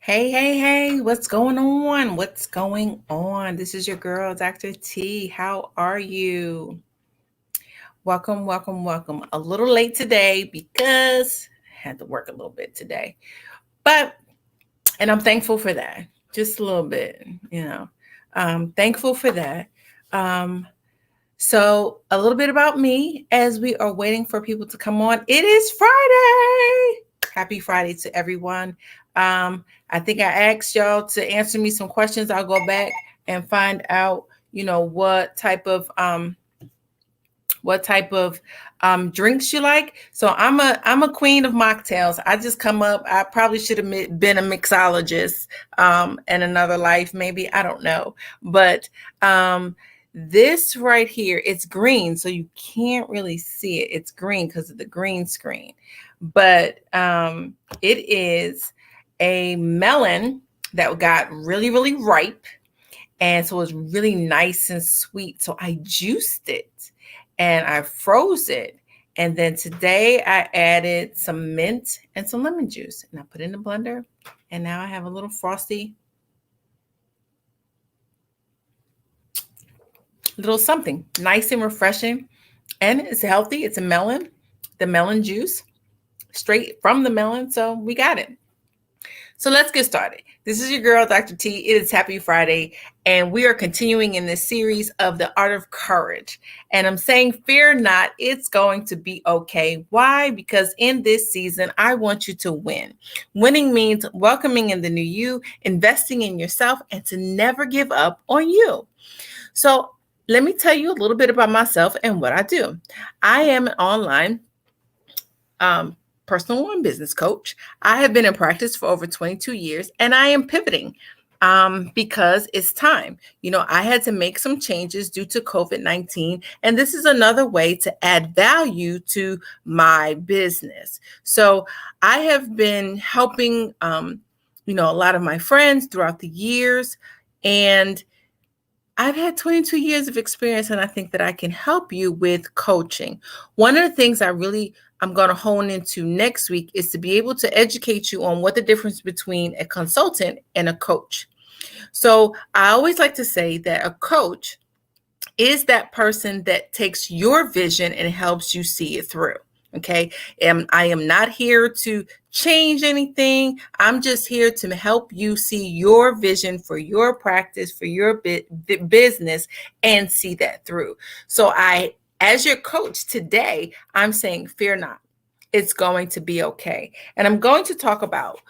Hey, hey, hey, what's going on? What's going on? This is your girl, Dr. T. How are you? Welcome, welcome, welcome. A little late today because I had to work a little bit today, but, and I'm thankful for that, just a little bit, thankful for that. Um, so, a little bit about me as we are waiting for people to come on. It is Friday. Happy Friday to everyone. I think I asked y'all to answer me some questions. I'll go back and find out, what type of drinks you like. So I'm a queen of mocktails. I just come up. I probably should have been a mixologist in another life, maybe. I don't know, but this right here, it's green, so you can't really see it. It's green because of the green screen, but it is a melon that got really, really ripe. And so it's really nice and sweet. So I juiced it and I froze it. And then today I added some mint and some lemon juice and I put it in the blender. And now I have a little frosty little something nice and refreshing. And it's healthy. It's a melon, the melon juice straight from the melon. So we got it. So let's get started. This is your girl, Dr. T. It is Happy Friday, and we are continuing in this series of the art of courage. And I'm saying, fear not, it's going to be okay. Why? Because in this season, I want you to win. Winning means welcoming in the new you, investing in yourself, and to never give up on you. So let me tell you a little bit about myself and what I do. I am an online personal and business coach. I have been in practice for over 22 years and I am pivoting because it's time. I had to make some changes due to COVID-19, and this is another way to add value to my business. So I have been helping, a lot of my friends throughout the years, and I've had 22 years of experience, and I think that I can help you with coaching. One of the things I'm going to hone into next week is to be able to educate you on what the difference between a consultant and a coach. So I always like to say that a coach is that person that takes your vision and helps you see it through. Okay. And I am not here to change anything. I'm just here to help you see your vision for your practice, for your business, and see that through. So as your coach today, I'm saying, fear not. It's going to be okay. And I'm going to talk about,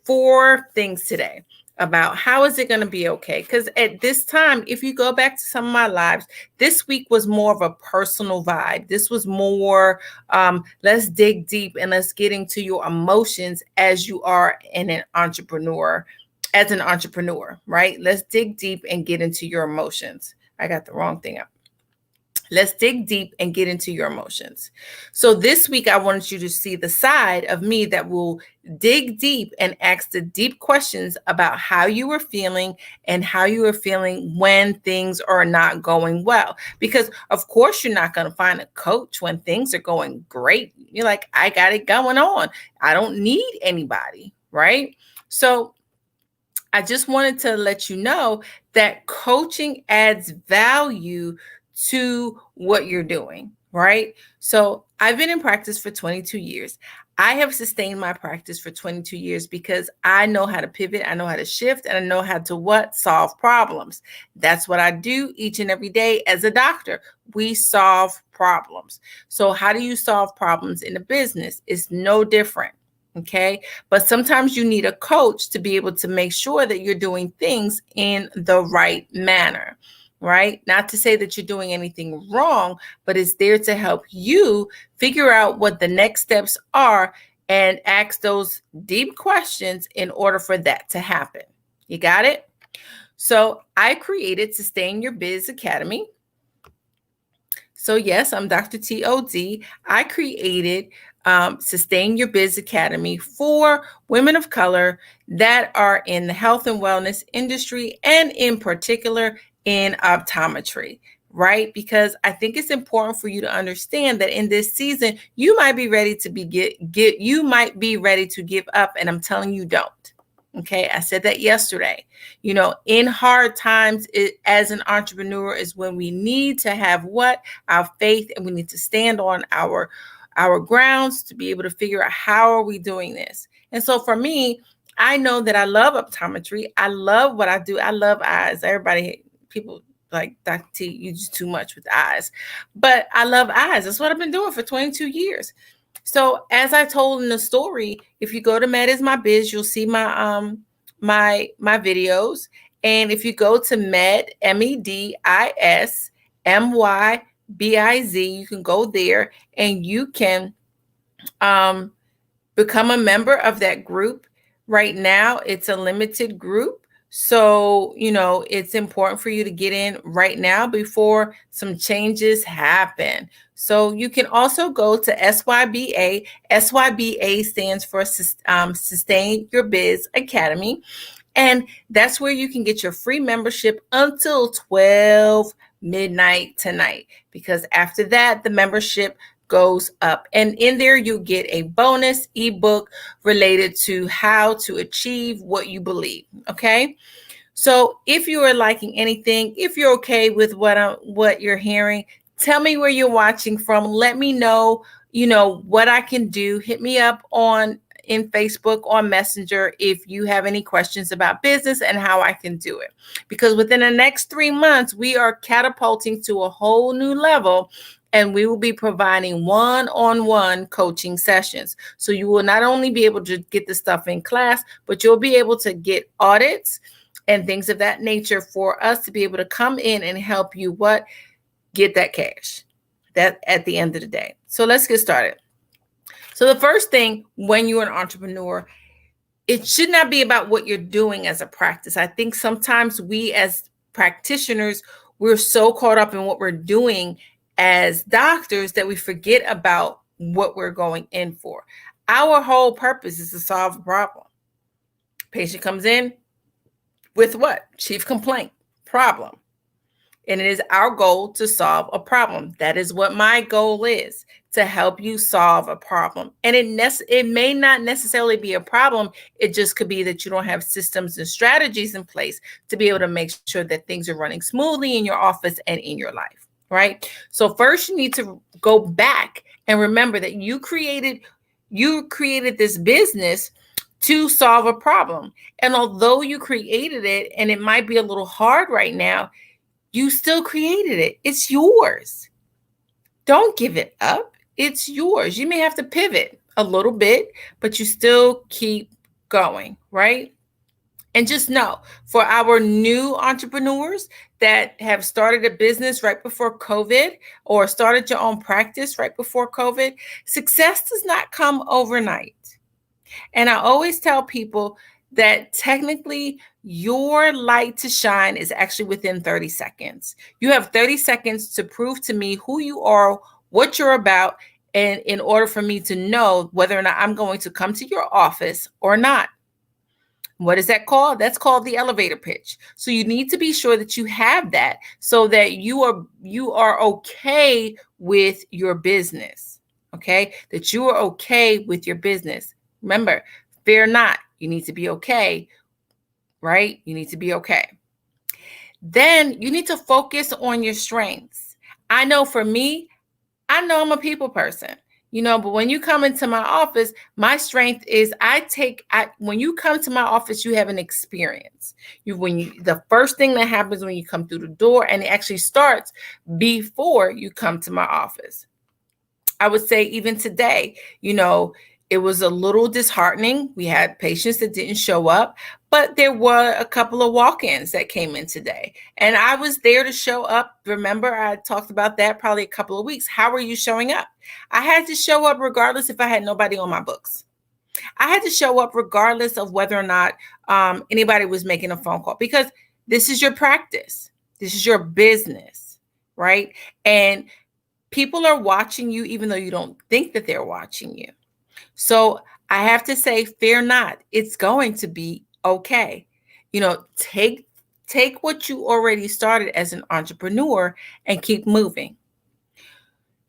4 things today about how is it going to be okay? Because at this time, if you go back to some of my lives, this week was more of a personal vibe. This was more, let's dig deep and let's get into your emotions as you are an entrepreneur, right? Let's dig deep and get into your emotions. I got the wrong thing up. Let's dig deep and get into your emotions. So this week, I wanted you to see the side of me that will dig deep and ask the deep questions about how you were feeling and how you were feeling when things are not going well. Because of course, you're not going to find a coach when things are going great. You're like, I got it going on. I don't need anybody, right? So I just wanted to let you know that coaching adds value to what you're doing, right? So I've been in practice for 22 years. I have sustained my practice for 22 years because I know how to pivot, I know how to shift, and I know how to solve problems. That's what I do each and every day as a doctor. We solve problems. So how do you solve problems in a business? It's no different. Okay. But sometimes you need a coach to be able to make sure that you're doing things in the right manner. Right? Not to say that you're doing anything wrong, but it's there to help you figure out what the next steps are and ask those deep questions in order for that to happen. You got it? So I created Sustain Your Biz Academy. So yes, I'm Dr. TOD. I created Sustain Your Biz Academy for women of color that are in the health and wellness industry, and in particular in optometry, right? Because I think it's important for you to understand that in this season, you might be ready to you might be ready to give up, and I'm telling you, don't. Okay, I said that yesterday. In hard times, as an entrepreneur, is when we need to have what? Our faith, and we need to stand on our grounds to be able to figure out how are we doing this. And so for me, I know that I love optometry. I love what I do. I love eyes. People like, Dr. T, you do too much with eyes. But I love eyes. That's what I've been doing for 22 years. So as I told in the story, if you go to Med is My Biz, you'll see my videos. And if you go to MEDISMYBIZ, you can go there and you can become a member of that group. Right now, it's a limited group. So, it's important for you to get in right now before some changes happen. So you can also go to SYBA. SYBA stands for Sustain Your Biz Academy. And that's where you can get your free membership until 12 midnight tonight, because after that, the membership goes up. And in there, you get a bonus ebook related to how to achieve what you believe. Okay. So if you are liking anything, if you're okay with what you're hearing, tell me where you're watching from. Let me know, what I can do. Hit me up in Facebook on Messenger if you have any questions about business and how I can do it. Because within the next 3 months, we are catapulting to a whole new level, and we will be providing one-on-one coaching sessions. So you will not only be able to get the stuff in class, but you'll be able to get audits and things of that nature for us to be able to come in and help you get that cash that at the end of the day. So let's get started. So the first thing, when you're an entrepreneur, it should not be about what you're doing as a practice. I think sometimes we as practitioners, we're so caught up in what we're doing as doctors that we forget about what we're going in for. Our whole purpose is to solve a problem. Patient comes in with what? Chief complaint, problem. And it is our goal to solve a problem. That is what my goal is, to help you solve a problem. And it may not necessarily be a problem. It just could be that you don't have systems and strategies in place to be able to make sure that things are running smoothly in your office and in your life, right? So first you need to go back and remember that you created this business to solve a problem. And although you created it, and it might be a little hard right now, you still created it. It's yours. Don't give it up. It's yours. You may have to pivot a little bit, but you still keep going, right? And just know, for our new entrepreneurs that have started a business right before COVID, or started your own practice right before COVID, success does not come overnight. And I always tell people that technically your light to shine is actually within 30 seconds. You have 30 seconds to prove to me who you are, what you're about, and in order for me to know whether or not I'm going to come to your office or not. What is that called? That's called the elevator pitch. So you need to be sure that you have that, so that you are okay with your business. Okay? That you are okay with your business. Remember, fear not. You need to be okay, right? You need to be okay. Then you need to focus on your strengths. I know for me, I know I'm a people person, but when you come into my office, my strength is when you come to my office, you have an experience. The first thing that happens when you come through the door, and it actually starts before you come to my office. I would say even today, it was a little disheartening. We had patients that didn't show up, but there were a couple of walk-ins that came in today. And I was there to show up. Remember, I talked about that probably a couple of weeks. How are you showing up? I had to show up regardless if I had nobody on my books. I had to show up regardless of whether or not anybody was making a phone call, because this is your practice. This is your business, right? And people are watching you even though you don't think that they're watching you. So I have to say, fear not. It's going to be okay. Take what you already started as an entrepreneur and keep moving.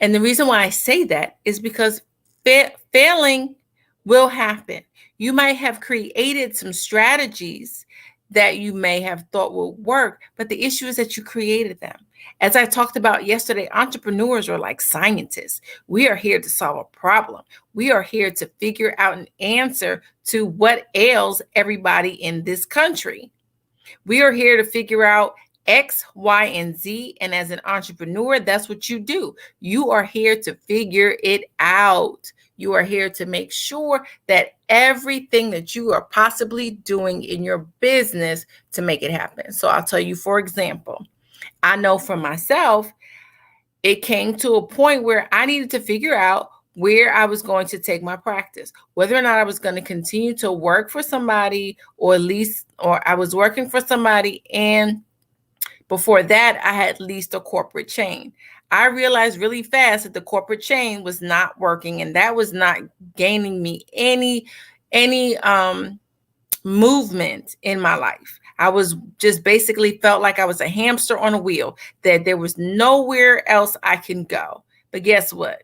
And the reason why I say that is because failing will happen. You might have created some strategies that you may have thought will work, but the issue is that you created them. As I talked about yesterday, entrepreneurs are like scientists. We are here to solve a problem. We are here to figure out an answer to what ails everybody in this country. We are here to figure out X, Y, and Z. And as an entrepreneur, that's what you do. You are here to figure it out. You are here to make sure that everything that you are possibly doing in your business to make it happen. So I'll tell you, for example, I know for myself, it came to a point where I needed to figure out where I was going to take my practice, whether or not I was going to continue to work for somebody, or at least, or I was working for somebody. And before that, I had leased a corporate chain. I realized really fast that the corporate chain was not working, and that was not gaining me any movement in my life. I was just basically felt like I was a hamster on a wheel, that there was nowhere else I can go. But guess what?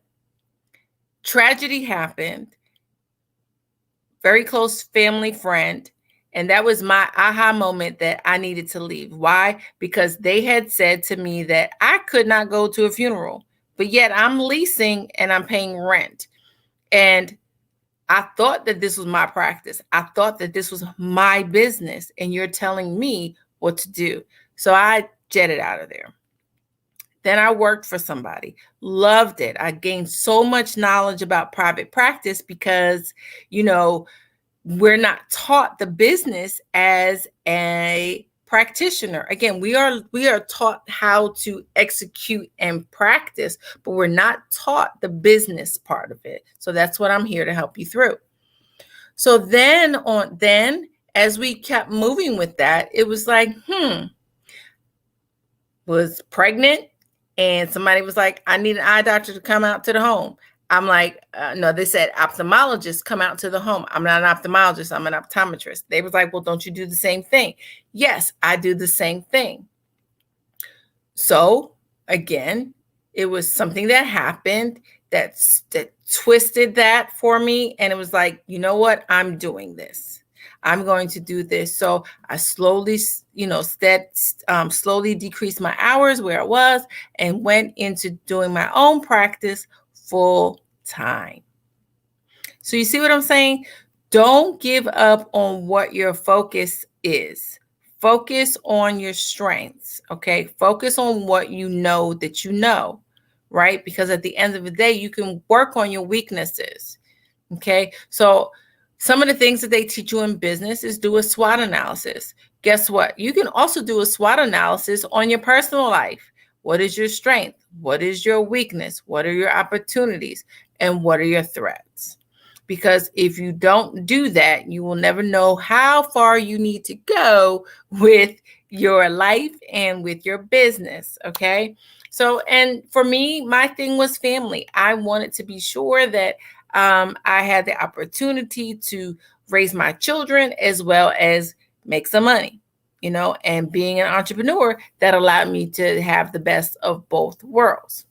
Tragedy happened. Very close family friend. And that was my aha moment that I needed to leave. Why? Because they had said to me that I could not go to a funeral, but yet I'm leasing and I'm paying rent. And I thought that this was my practice. I thought that this was my business, and you're telling me what to do. So I jetted out of there. Then I worked for somebody, loved it. I gained so much knowledge about private practice because, we're not taught the business as a practitioner. Again, we are taught how to execute and practice, but we're not taught the business part of it. So that's what I'm here to help you through. So then as we kept moving with that, it was like, was pregnant, and somebody was like, I need an eye doctor to come out to the home. I'm like, no, they said ophthalmologists come out to the home. I'm not an ophthalmologist. I'm an optometrist. They was like, well, don't you do the same thing? Yes, I do the same thing. So again, it was something that happened that twisted that for me. And it was like, you know what? I'm doing this. I'm going to do this. So I slowly, slowly decreased my hours where I was and went into doing my own practice full time. So you see what I'm saying? Don't give up on what your focus is. Focus on your strengths, okay? Focus on what you know that you know, right? Because at the end of the day, you can work on your weaknesses, okay? So some of the things that they teach you in business is do a SWOT analysis. Guess what? You can also do a SWOT analysis on your personal life. What is your strength? What is your weakness? What are your opportunities? And what are your threats? Because if you don't do that, you will never know how far you need to go with your life and with your business, okay? So, and for me, my thing was family. I wanted to be sure that I had the opportunity to raise my children as well as make some money, and being an entrepreneur, that allowed me to have the best of both worlds.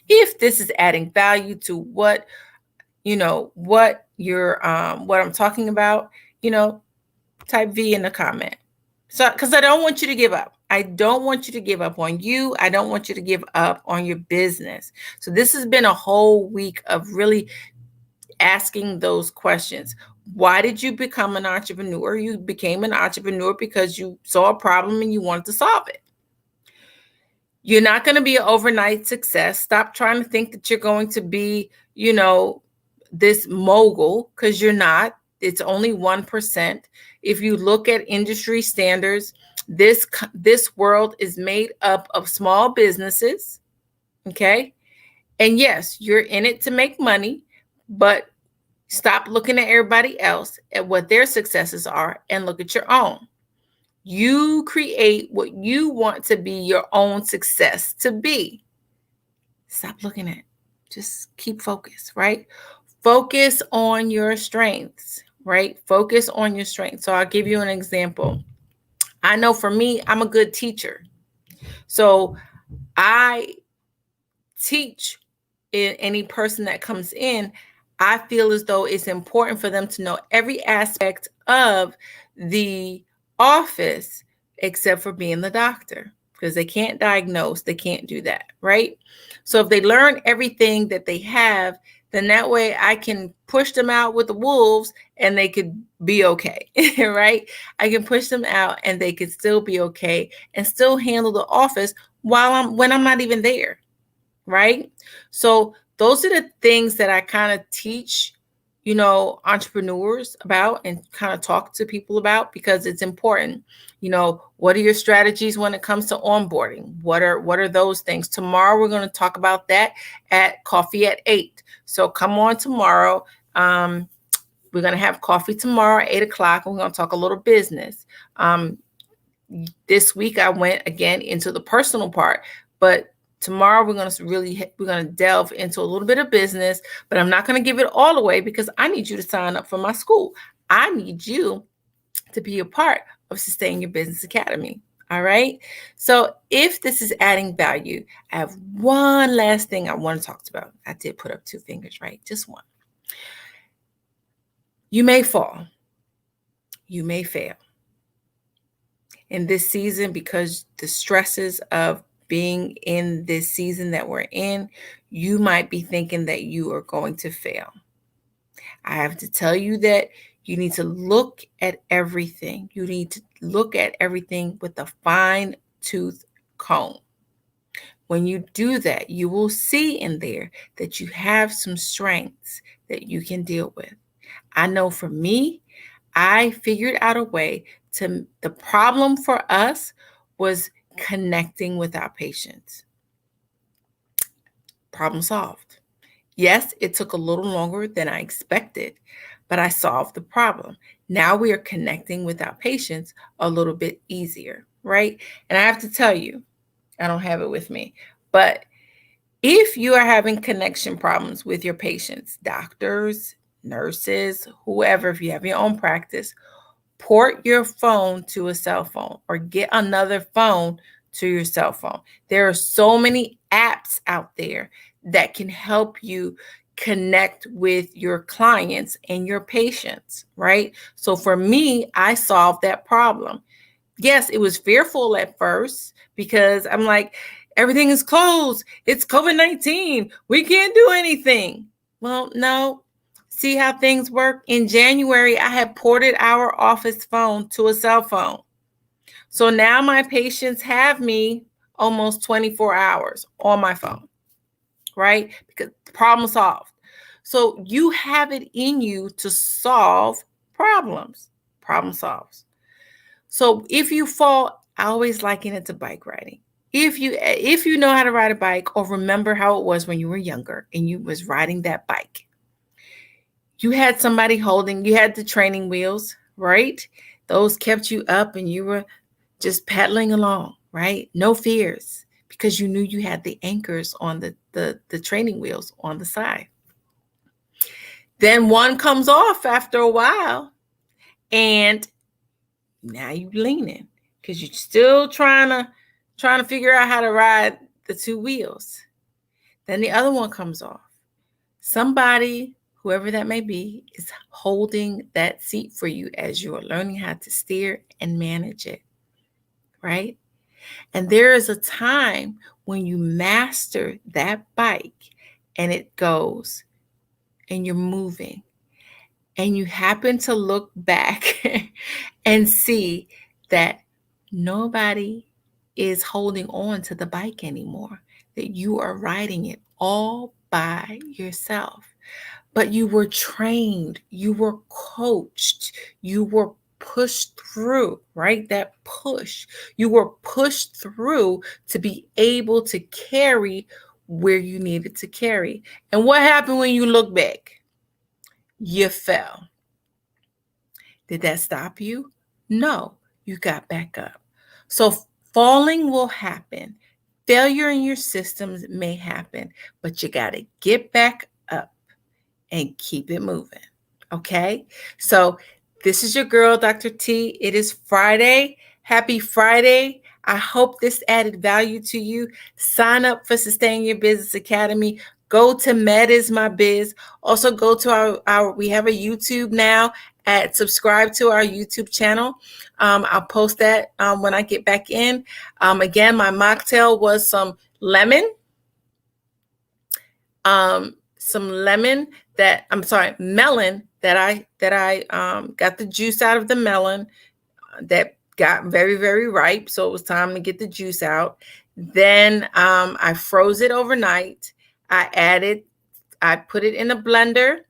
If this is adding value to what I'm talking about, type V in the comment. So, because I don't want you to give up. I don't want you to give up on you. I don't want you to give up on your business. So this has been a whole week of really asking those questions. Why did you become an entrepreneur? You became an entrepreneur because you saw a problem and you wanted to solve it. You're not going to be an overnight success. Stop trying to think that you're going to be, this mogul, because you're not. It's only 1%. If you look at industry standards, this world is made up of small businesses, okay? And yes, you're in it to make money, but stop looking at everybody else, at what their successes are, and look at your own. You create what you want to be your own success to be. Stop looking at it. Just keep focused, right? Focus on your strengths, right? Focus on your strengths. So I'll give you an example. I know for me, I'm a good teacher. So I teach any person that comes in. I feel as though it's important for them to know every aspect of the office except for being the doctor, because they can't diagnose, they can't do that, right? So if they learn everything that they have, then that way I can push them out with the wolves and they could be okay, right? I can push them out and they could still be okay and still handle the office when I'm not even there, right? So those are the things that I kind of teach, entrepreneurs about and kind of talk to people about, because it's important. What are your strategies when it comes to onboarding? What are those things? Tomorrow we're going to talk about that at Coffee at 8. So come on tomorrow. We're going to have coffee tomorrow at 8 o'clock. We're going to talk a little business. This week I went again into the personal part, but tomorrow we're going to delve into a little bit of business, but I'm not going to give it all away because I need you to sign up for my school. I need you to be a part of Sustain Your Business Academy. All right. So if this is adding value, I have one last thing I want to talk about. I did put up 2 fingers, right? Just one. You may fall. You may fail in this season because the stresses of being in this season that we're in, you might be thinking that you are going to fail. I have to tell you that you need to look at everything. You need to look at everything with a fine-tooth comb. When you do that, you will see in there that you have some strengths that you can deal with. I know for me, I figured out a way the problem for us was connecting with our patients. Problem solved. Yes, it took a little longer than I expected, but I solved the problem. Now we are connecting with our patients a little bit easier, right? And I have to tell you, I don't have it with me, but if you are having connection problems with your patients, doctors, nurses, whoever, if you have your own practice, port your phone to a cell phone or get another phone to your cell phone. There are so many apps out there that can help you connect with your clients and your patients, right? So for me, I solved that problem. Yes, it was fearful at first because I'm like, everything is closed. It's COVID-19. We can't do anything. Well, no. See how things work? In January, I had ported our office phone to a cell phone. So now my patients have me almost 24 hours on my phone, right? Because problem solved. So you have it in you to solve problems. Problem solves. So if you fall, I always liken it to bike riding. If you know how to ride a bike or remember how it was when you were younger and you was riding that bike, you had somebody you had the training wheels, right? Those kept you up and you were just pedaling along, right? No fears because you knew you had the anchors on the training wheels on the side. Then one comes off after a while and now you're leaning because you're still trying to figure out how to ride the 2 wheels. Then the other one comes off. Somebody, whoever that may be, is holding that seat for you as you are learning how to steer and manage it, right? And there is a time when you master that bike and it goes and you're moving and you happen to look back and see that nobody is holding on to the bike anymore, that you are riding it all by yourself. But you were trained, you were coached, you were pushed through, right? That push. You were pushed through to be able to carry where you needed to carry. And what happened when you look back? You fell. Did that stop you? No, you got back up. So falling will happen. Failure in your systems may happen, but you got to get back up and keep it moving. Okay? So this is your girl, Dr. T. It is Friday. Happy Friday. I hope this added value to you. Sign up for Sustain Your Business Academy. go to Med is My Biz. Also go to our we have a YouTube now at subscribe to our YouTube channel. I'll post that when I get back in. Again, my mocktail was some lemon melon that I got the juice out of the melon that got very, very ripe. So it was time to get the juice out. Then I froze it overnight. I put it in a blender.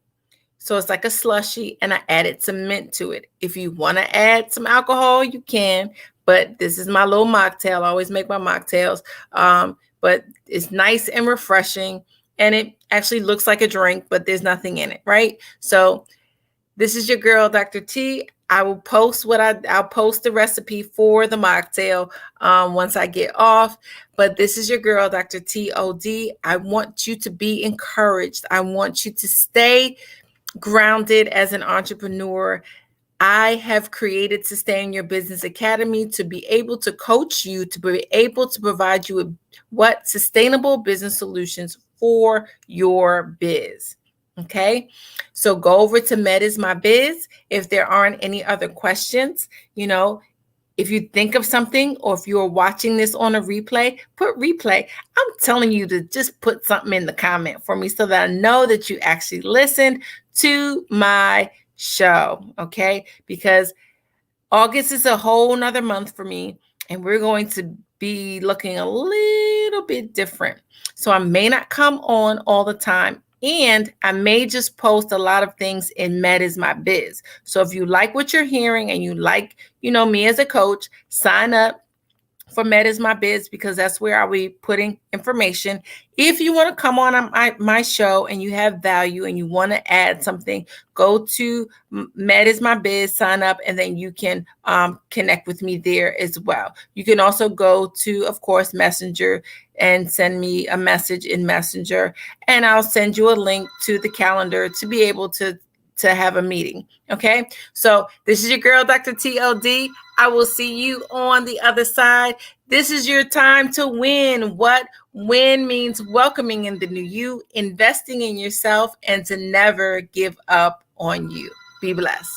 So it's like a slushy, and I added some mint to it. If you want to add some alcohol, you can, but this is my little mocktail. I always make my mocktails. But it's nice and refreshing, and it actually looks like a drink, but there's nothing in it, right? So this is your girl, Dr. T. I will post I'll post the recipe for the mocktail once I get off. But this is your girl, Dr. T.O.D. I want you to be encouraged. I want you to stay grounded as an entrepreneur. I have created Sustain Your Business Academy to be able to coach you, to be able to provide you with sustainable business solutions for your biz. Okay, so go over to Med is My Biz. If there aren't any other questions, if you think of something, or if you're watching this on a replay, put replay. I'm telling you to just put something in the comment for me so that I know that you actually listened to my show, okay? Because August is a whole nother month for me, and we're going to be looking a little bit different. So I may not come on all the time, and I may just post a lot of things in Med is My Biz. So if you like what you're hearing and you like, me as a coach, sign up for Med is My Biz, because that's where I'll be putting information. If you want to come on my show and you have value and you want to add something, go to Med is My Biz, sign up, and then you can connect with me there as well. You can also go to, of course, Messenger and send me a message in Messenger, and I'll send you a link to the calendar to be able to have a meeting. Okay, so this is your girl, Dr. T.O.D. I will see you on the other side. This is your time to win. What win means: welcoming in the new you, investing in yourself, and to never give up on you. Be blessed.